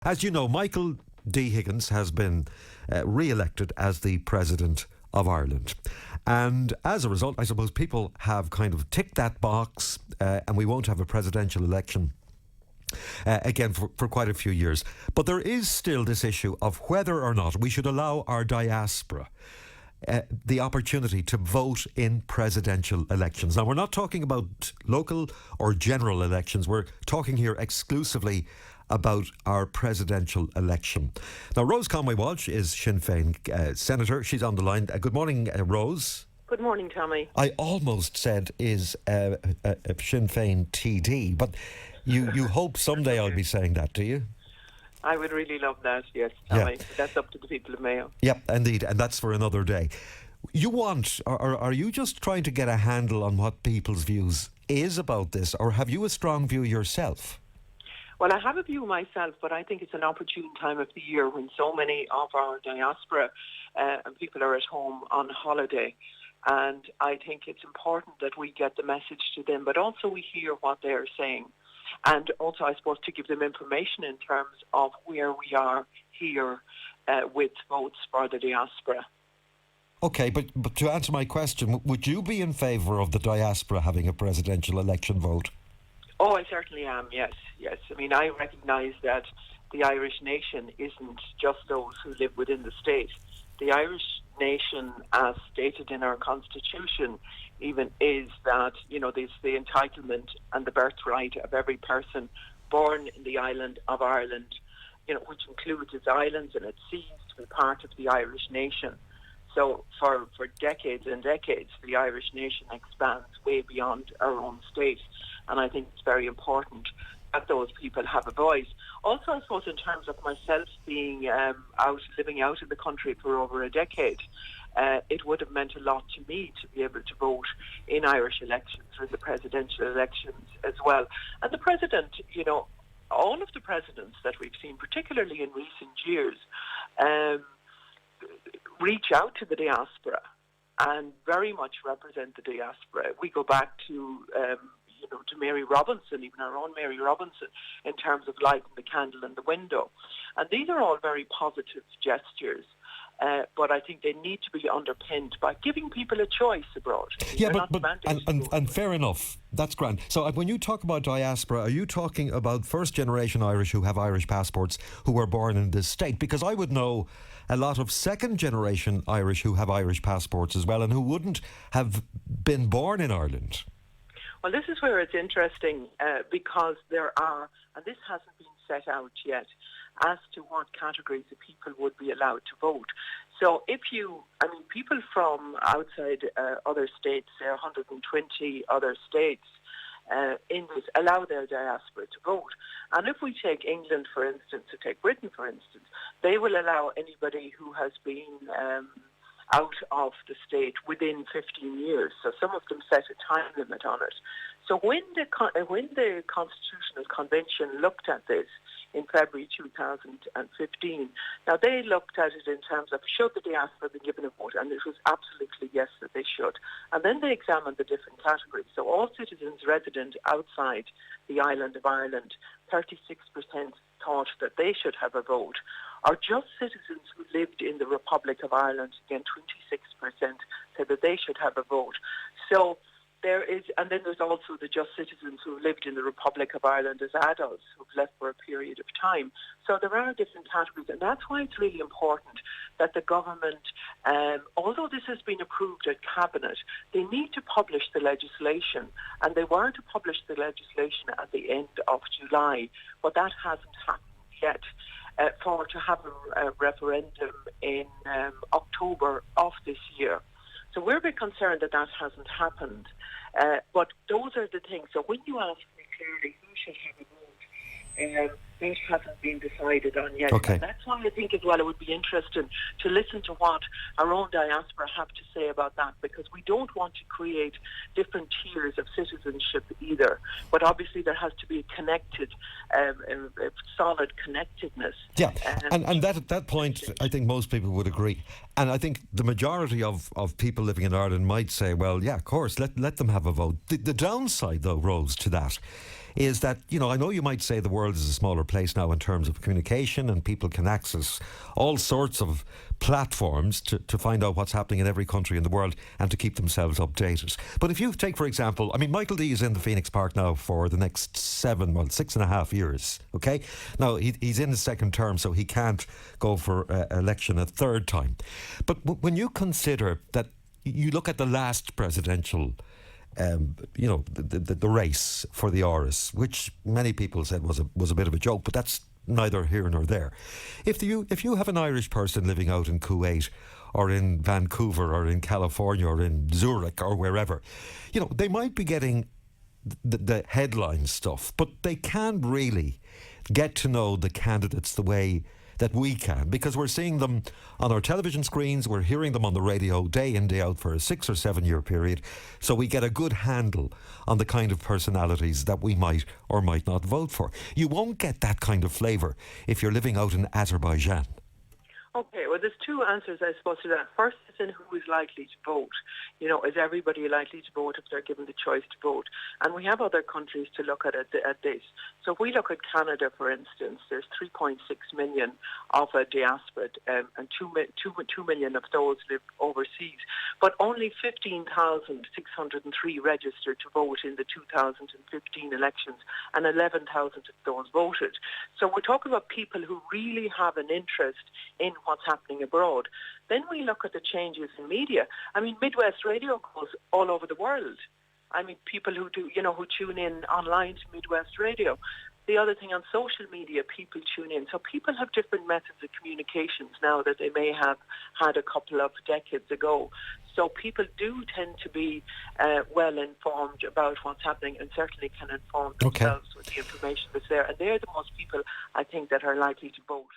As you know, Michael D. Higgins has been re-elected as the President of Ireland. And as a result, I suppose people have kind of ticked that box and we won't have a presidential election again for quite a few years. But there is still this issue of whether or not we should allow our diaspora the opportunity to vote in presidential elections. Now, we're not talking about local or general elections. We're talking here exclusively about our presidential election. Now, Rose Conway-Walsh is Sinn Féin Senator. She's on the line. Good morning, Rose. Good morning, Tommy. I almost said is a Sinn Féin TD, but you hope someday I'll be saying that, do you? I would really love that, yes, Tommy. Yeah. That's up to the people of Mayo. Yep, indeed, and that's for another day. You want, or are you just trying to get a handle on what people's views is about this, or have you a strong view yourself? Well, I have a view myself, but I think it's an opportune time of the year when so many of our diaspora and people are at home on holiday. And I think it's important that we get the message to them, but also we hear what they're saying. And also, I suppose, to give them information in terms of where we are here with votes for the diaspora. OK, but to answer my question, would you be in favour of the diaspora having a presidential election vote? Oh, I certainly am, yes. I mean, I recognise that the Irish nation isn't just those who live within the state. The Irish nation, as stated in our constitution, even is that, you know, there's the entitlement and the birthright of every person born in the island of Ireland, you know, which includes its islands and its seas, to be part of the Irish nation. So for decades and decades, the Irish nation expands way beyond our own state. And I think it's very important that those people have a voice. Also, I suppose, in terms of myself being living out in the country for over a decade, it would have meant a lot to me to be able to vote in Irish elections or the presidential elections as well. And the president, you know, all of the presidents that we've seen, particularly in recent years, reach out to the diaspora and very much represent the diaspora. We go back to to Mary Robinson, even our own Mary Robinson, in terms of lighting the candle in the window. And these are all very positive gestures. But I think they need to be underpinned by giving people a choice abroad. Yeah, but fair enough. That's grand. So when you talk about diaspora, are you talking about first-generation Irish who have Irish passports who were born in this state? Because I would know a lot of second-generation Irish who have Irish passports as well and who wouldn't have been born in Ireland. Well, this is where it's interesting because there are, and this hasn't been set out yet, as to what categories of people would be allowed to vote. So people from outside other states, 120 other states in this, allow their diaspora to vote. And if we take England, for instance, or take Britain, for instance, they will allow anybody who has been out of the state within 15 years. So some of them set a time limit on it. So when the Constitutional Convention looked at this in February 2015, now they looked at it in terms of should the diaspora be given a vote, and it was absolutely yes that they should. And then they examined the different categories. So all citizens resident outside the island of Ireland, 36% thought that they should have a vote, or just citizens who lived in the Republic of Ireland, again 26% said that they should have a vote. So there is, and then there's also the just citizens who lived in the Republic of Ireland as adults who've left for a period of time. So there are different categories, and that's why it's really important that the government, although this has been approved at Cabinet, they need to publish the legislation, and they were to publish the legislation at the end of July, but that hasn't happened yet. To have a referendum in October of this year. So we're a bit concerned that hasn't happened. But those are the things. So when you ask me clearly who should have a vote, that hasn't been decided on yet. Okay. And that's why I think as well it would be interesting to listen to what our own diaspora have to say about that, because we don't want to create different tiers of citizenship either. But obviously there has to be a connected, a solid connectedness. Yeah, and that point, I think most people would agree. And I think the majority of people living in Ireland might say, well, yeah, of course, let them have a vote. The downside, though, Rose, to that is that, I know you might say the world is a smaller place now in terms of communication, and people can access all sorts of platforms to find out what's happening in every country in the world and to keep themselves updated. But if you take, for example, Michael D is in the Phoenix Park now for the next 6.5 years, okay? Now, he's in his second term, so he can't go for election a third time. But when you consider that, you look at the last presidential the race for the Irish, which many people said was a bit of a joke, but that's neither here nor there. If you have an Irish person living out in Kuwait or in Vancouver or in California or in Zurich or wherever, they might be getting the headline stuff, but they can't really get to know the candidates the way that we can, because we're seeing them on our television screens, we're hearing them on the radio day in, day out for a 6 or 7 year period, so we get a good handle on the kind of personalities that we might or might not vote for. You won't get that kind of flavour if you're living out in Azerbaijan. Okay, well, there's two answers, I suppose, to that. First is in who is likely to vote. Is everybody likely to vote if they're given the choice to vote? And we have other countries to look at this. So if we look at Canada, for instance, there's 3.6 million of a diaspora, and 2 million of those live overseas. But only 15,603 registered to vote in the 2015 elections, and 11,000 of those voted. So we're talking about people who really have an interest in what's happening abroad. Then we look at the changes in media. Midwest Radio goes all over the world. People who tune in online to Midwest Radio. The other thing, on social media, people tune in. So people have different methods of communications now that they may have had a couple of decades ago. So people do tend to be well informed about what's happening, and certainly can inform themselves with the information that's there. And they're the most people, I think, that are likely to vote.